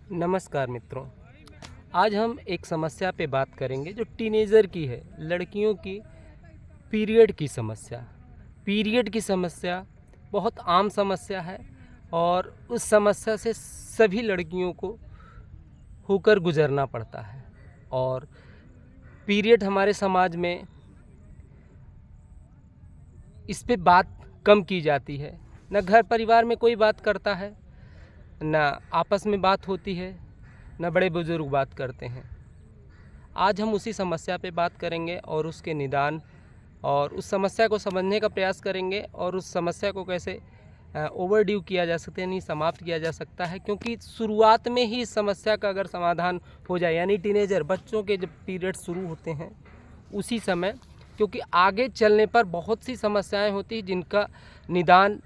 नमस्कार मित्रों। आज हम एक समस्या पे बात करेंगे जो टीनेजर की है, लड़कियों की पीरियड की समस्या। पीरियड की समस्या बहुत आम समस्या है और उस समस्या से सभी लड़कियों को होकर गुजरना पड़ता है। और पीरियड हमारे समाज में इस पे बात कम की जाती है। न घर परिवार में कोई बात करता है, न आपस में बात होती है, न बड़े बुजुर्ग बात करते हैं। आज हम उसी समस्या पे बात करेंगे और उसके निदान और उस समस्या को समझने का प्रयास करेंगे और उस समस्या को कैसे ओवरड्यू किया जा सकता है, यानी समाप्त किया जा सकता है। क्योंकि शुरुआत में ही इस समस्या का अगर समाधान हो जाए, यानी टीनेजर बच्चों के जब पीरियड शुरू होते हैं उसी समय, क्योंकि आगे चलने पर बहुत सी समस्याएं होती हैं जिनका निदान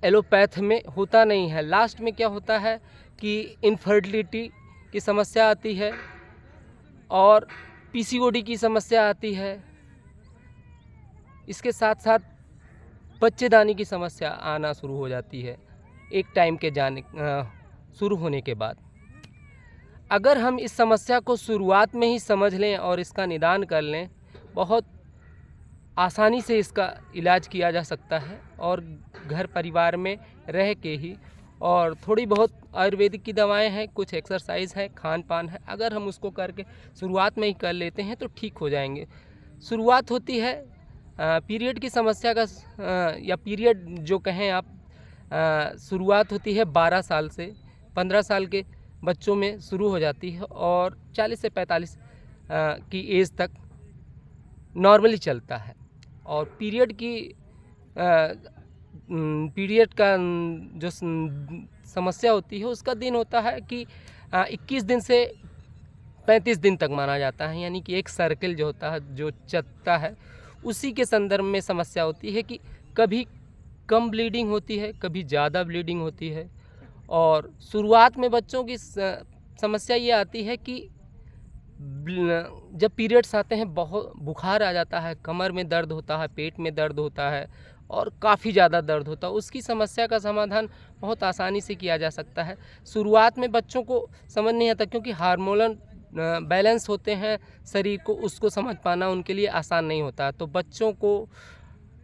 एलोपैथ में होता नहीं है। लास्ट में क्या होता है कि इनफर्टिलिटी की समस्या आती है और पीसीओडी की समस्या आती है। इसके साथ साथ बच्चेदानी की समस्या आना शुरू हो जाती है एक टाइम के शुरू होने के बाद। अगर हम इस समस्या को शुरुआत में ही समझ लें और इसका निदान कर लें, बहुत आसानी से इसका इलाज किया जा सकता है और घर परिवार में रह के ही। और थोड़ी बहुत आयुर्वेदिक की दवाएं हैं, कुछ एक्सरसाइज है, खान पान है, अगर हम उसको करके शुरुआत में ही कर लेते हैं तो ठीक हो जाएंगे। शुरुआत होती है पीरियड की समस्या का या पीरियड जो कहें आप, शुरुआत होती है 12 साल से 15 साल के बच्चों में शुरू हो जाती है और 40 से 45 की एज तक नॉर्मली चलता है। और पीरियड का जो समस्या होती है उसका दिन होता है कि 21 दिन से 35 दिन तक माना जाता है, यानी कि एक सर्किल जो होता है, जो चलता है, उसी के संदर्भ में समस्या होती है कि कभी कम ब्लीडिंग होती है, कभी ज़्यादा ब्लीडिंग होती है। और शुरुआत में बच्चों की समस्या ये आती है कि जब पीरियड्स आते हैं बहुत बुखार आ जाता है, कमर में दर्द होता है, पेट में दर्द होता है और काफ़ी ज़्यादा दर्द होता है। उसकी समस्या का समाधान बहुत आसानी से किया जा सकता है। शुरुआत में बच्चों को समझ नहीं आता क्योंकि हार्मोनल बैलेंस होते हैं शरीर को, उसको समझ पाना उनके लिए आसान नहीं होता। तो बच्चों को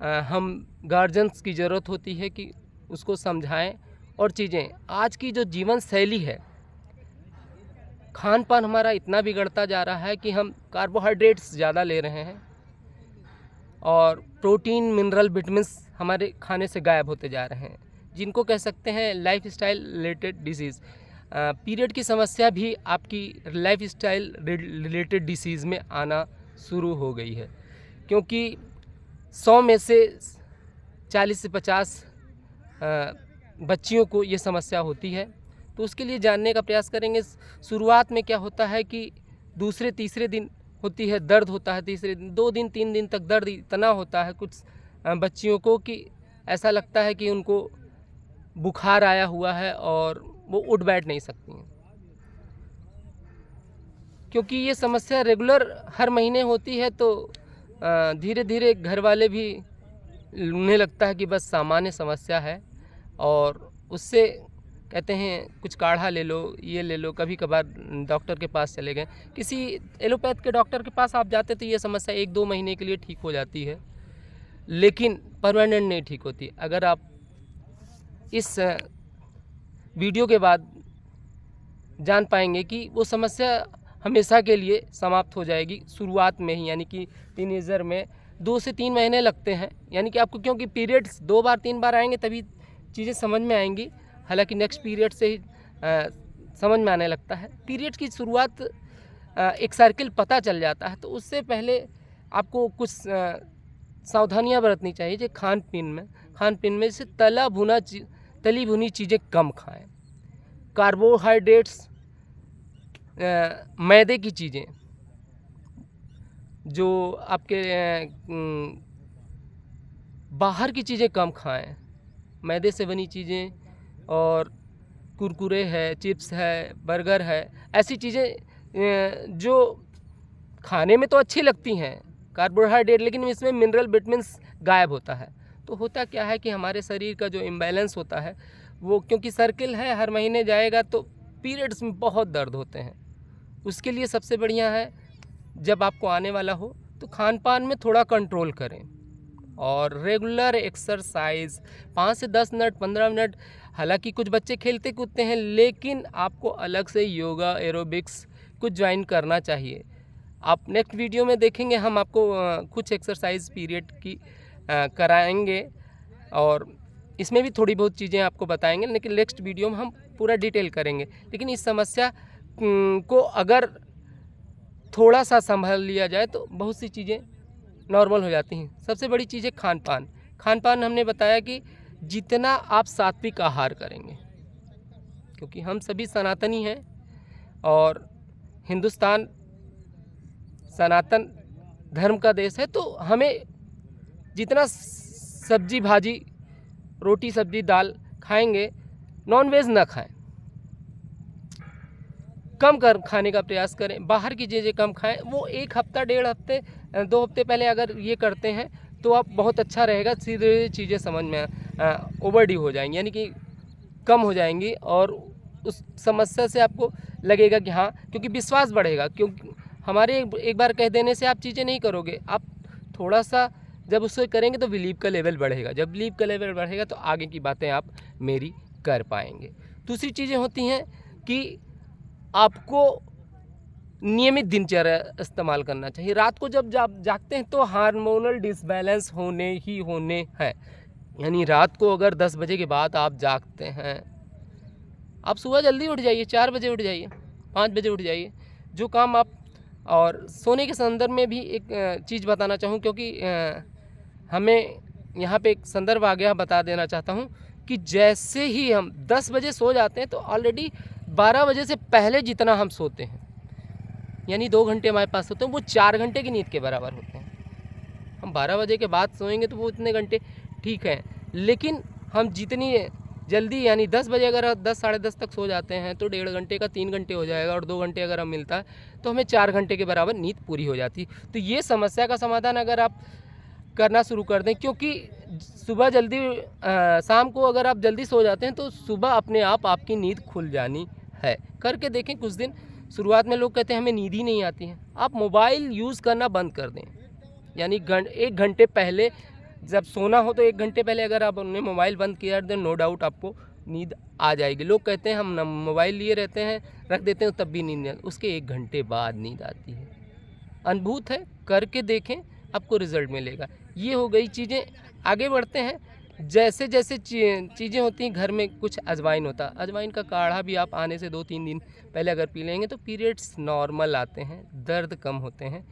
हम गार्जियंस की ज़रूरत होती है कि उसको समझाएं। और चीज़ें, आज की जो जीवन शैली है, खान पान हमारा इतना बिगड़ता जा रहा है कि हम कार्बोहाइड्रेट्स ज़्यादा ले रहे हैं और प्रोटीन, मिनरल, विटामिन्स हमारे खाने से गायब होते जा रहे हैं, जिनको कह सकते हैं life style related disease. Period की समस्या भी आपकी लाइफ स्टाइल रिलेटेड डिसीज़ में आना शुरू हो गई है, क्योंकि 100 में से 40 से 50 बच्चियों को ये समस्या होती है। तो उसके लिए जानने का प्रयास करेंगे। शुरुआत में क्या होता है कि दूसरे तीसरे दिन होती है, दर्द होता है। तीसरे दिन, 2 दिन 3 दिन तक दर्द इतना होता है कुछ बच्चियों को कि ऐसा लगता है कि उनको बुखार आया हुआ है और वो उठ बैठ नहीं सकती हैं। क्योंकि ये समस्या रेगुलर हर महीने होती है तो धीरे धीरे घर वाले भी, उन्हें लगता है कि बस सामान्य समस्या है और उससे कहते हैं कुछ काढ़ा ले लो, ये ले लो। कभी कभार डॉक्टर के पास चले गए, किसी एलोपैथ के डॉक्टर के पास आप जाते तो ये समस्या 1-2 महीने के लिए ठीक हो जाती है, लेकिन परमानेंट नहीं ठीक होती। अगर आप इस वीडियो के बाद जान पाएंगे कि वो समस्या हमेशा के लिए समाप्त हो जाएगी शुरुआत में ही, यानी कि टीनेजर में 2 से 3 महीने लगते हैं, यानी कि आपको, क्योंकि पीरियड्स 2 बार 3 बार आएंगे तभी चीज़ें समझ में आएंगी। हालांकि नेक्स्ट पीरियड से ही समझ में आने लगता है। पीरियड की शुरुआत एक सर्किल पता चल जाता है, तो उससे पहले आपको कुछ सावधानियां बरतनी चाहिए। जैसे खान पीन में जैसे तली भुनी चीज़ें कम खाएं, कार्बोहाइड्रेट्स, मैदे की चीज़ें, जो आपके बाहर की चीज़ें कम खाएं, मैदे से बनी चीज़ें, और कुरकुरे है, चिप्स है, बर्गर है, ऐसी चीज़ें जो खाने में तो अच्छी लगती हैं, कार्बोहाइड्रेट, लेकिन इसमें मिनरल, विटामिन्स गायब होता है। तो होता क्या है कि हमारे शरीर का जो इम्बैलेंस होता है वो, क्योंकि सर्किल है, हर महीने जाएगा तो पीरियड्स में बहुत दर्द होते हैं। उसके लिए सबसे बढ़िया है, जब आपको आने वाला हो तो खान पान में थोड़ा कंट्रोल करें और रेगुलर एक्सरसाइज 5 से 10 मिनट 15 मिनट। हालांकि कुछ बच्चे खेलते कूदते हैं, लेकिन आपको अलग से योगा एरोबिक्स कुछ ज्वाइन करना चाहिए। आप नेक्स्ट वीडियो में देखेंगे, हम आपको कुछ एक्सरसाइज पीरियड की कराएंगे और इसमें भी थोड़ी बहुत चीज़ें आपको बताएंगे, लेकिन नेक्स्ट वीडियो में हम पूरा डिटेल करेंगे। लेकिन इस समस्या को अगर थोड़ा सा संभाल लिया जाए तो बहुत सी चीज़ें नॉर्मल हो जाती हैं। सबसे बड़ी चीज़ है खान पान। खान पान हमने बताया कि जितना आप सात्विक आहार करेंगे, क्योंकि हम सभी सनातनी हैं और हिंदुस्तान सनातन धर्म का देश है, तो हमें जितना सब्जी भाजी रोटी सब्जी दाल खाएंगे, नॉन वेज ना खाएं, कम कर खाने का प्रयास करें। बाहर की चीज़ें कम खाएं। वो 1 हफ्ता 1.5 हफ्ते 2 हफ्ते पहले अगर ये करते हैं तो आप बहुत अच्छा रहेगा। सीधे चीज़ें समझ में ओवरड्यू हो जाएंगी, यानी कि कम हो जाएंगी और उस समस्या से आपको लगेगा कि हाँ, क्योंकि विश्वास बढ़ेगा। क्योंकि हमारे एक बार कह देने से आप चीज़ें नहीं करोगे, आप थोड़ा सा जब उससे करेंगे तो बिलीव का लेवल बढ़ेगा। जब बिलीव का लेवल बढ़ेगा तो आगे की बातें आप मेरी कर पाएंगे। दूसरी चीज़ें होती हैं कि आपको नियमित दिनचर्या इस्तेमाल करना चाहिए। रात को जब जागते हैं तो हार्मोनल डिसबैलेंस होने ही होने हैं। यानी रात को अगर 10 बजे के बाद आप जागते हैं, आप सुबह जल्दी उठ जाइए, 4 बजे उठ जाइए, 5 बजे उठ जाइए। जो काम आप, और सोने के संदर्भ में भी एक चीज़ बताना चाहूँ, क्योंकि हमें यहाँ पे एक संदर्भ आ गया, बता देना चाहता हूँ कि जैसे ही हम 10 बजे सो जाते हैं तो ऑलरेडी 12 बजे से पहले जितना हम सोते हैं, यानी 2 घंटे हमारे पास होते हैं, वो 4 घंटे की नींद के बराबर होते हैं। हम 12 बजे के बाद सोएंगे तो वो इतने घंटे ठीक है, लेकिन हम जितनी जल्दी, यानी 10 बजे अगर 10 साढ़े 10 तक सो जाते हैं तो 1.5 घंटे का 3 घंटे हो जाएगा, और 2 घंटे अगर हम मिलता है तो हमें 4 घंटे के बराबर नींद पूरी हो जाती है। तो ये समस्या का समाधान अगर आप करना शुरू कर दें, क्योंकि सुबह जल्दी शाम को अगर आप जल्दी सो जाते हैं तो सुबह अपने आप आपकी नींद खुल जानी है। करके देखें कुछ दिन। शुरुआत में लोग कहते हैं हमें नींद ही नहीं आती है, आप मोबाइल यूज़ करना बंद कर दें। यानी 1 घंटे पहले जब सोना हो तो 1 घंटे पहले अगर आप अपने मोबाइल बंद किया तो नो डाउट आपको नींद आ जाएगी। लोग कहते हैं हम मोबाइल लिए रहते हैं, रख देते हैं तब भी नींद नहीं आती, उसके 1 घंटे बाद नींद आती है। अनुभूत है, करके देखें, आपको रिजल्ट मिलेगा। ये हो गई चीज़ें। आगे बढ़ते हैं। जैसे जैसे चीज़ें होती हैं, घर में कुछ अजवाइन होता है, अजवाइन का काढ़ा भी आप आने से 2-3 दिन पहले अगर पी लेंगे तो पीरियड्स नॉर्मल आते हैं, दर्द कम होते हैं।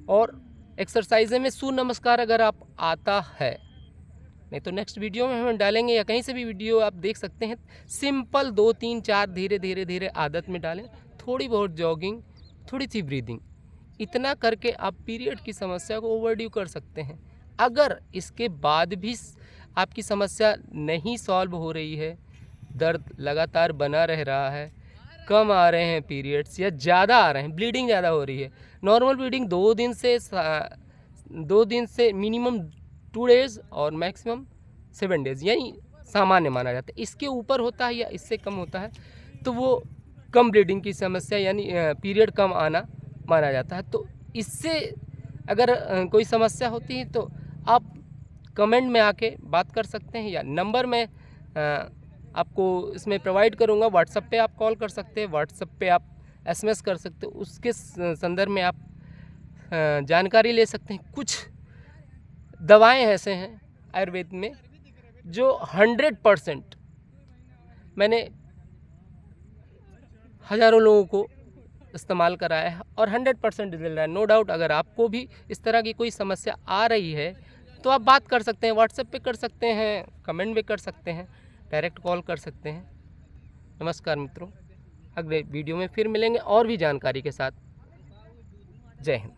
और एक्सरसाइज में सूर्य नमस्कार अगर आप आता है, नहीं तो नेक्स्ट वीडियो में हम डालेंगे, या कहीं से भी वीडियो आप देख सकते हैं। सिंपल 2 3 4 धीरे धीरे धीरे आदत में डालें, थोड़ी बहुत जॉगिंग, थोड़ी सी ब्रीदिंग, इतना करके आप पीरियड की समस्या को ओवरड्यू कर सकते हैं। अगर इसके बाद भी आपकी समस्या नहीं सॉल्व हो रही है, दर्द लगातार बना रह रहा है, कम आ रहे हैं पीरियड्स या ज़्यादा आ रहे हैं, ब्लीडिंग ज़्यादा हो रही है, नॉर्मल ब्लीडिंग 2 दिन से मिनिमम 2 डेज़ और मैक्सिमम 7 डेज़, यानी सामान्य माना जाता है। इसके ऊपर होता है या इससे कम होता है तो वो कम ब्लीडिंग की समस्या, यानी पीरियड कम आना माना जाता है। तो इससे अगर कोई समस्या होती है तो आप कमेंट में आके बात कर सकते हैं, या नंबर में आपको इसमें प्रोवाइड करूंगा, व्हाट्सएप पे आप कॉल कर सकते हैं, व्हाट्सएप पे आप एसएमएस कर सकते हो, उसके संदर्भ में आप जानकारी ले सकते हैं। कुछ दवाएं ऐसे हैं आयुर्वेद में जो 100% मैंने हज़ारों लोगों को इस्तेमाल कराया है और 100% रिजल्ट रहा है। नो डाउट अगर आपको भी इस तरह की कोई समस्या आ रही है तो आप बात कर सकते हैं, व्हाट्सएप पे कर सकते हैं, कमेंट भी कर सकते हैं, डायरेक्ट कॉल कर सकते हैं। नमस्कार मित्रों, अगले वीडियो में फिर मिलेंगे और भी जानकारी के साथ। जय हिंद।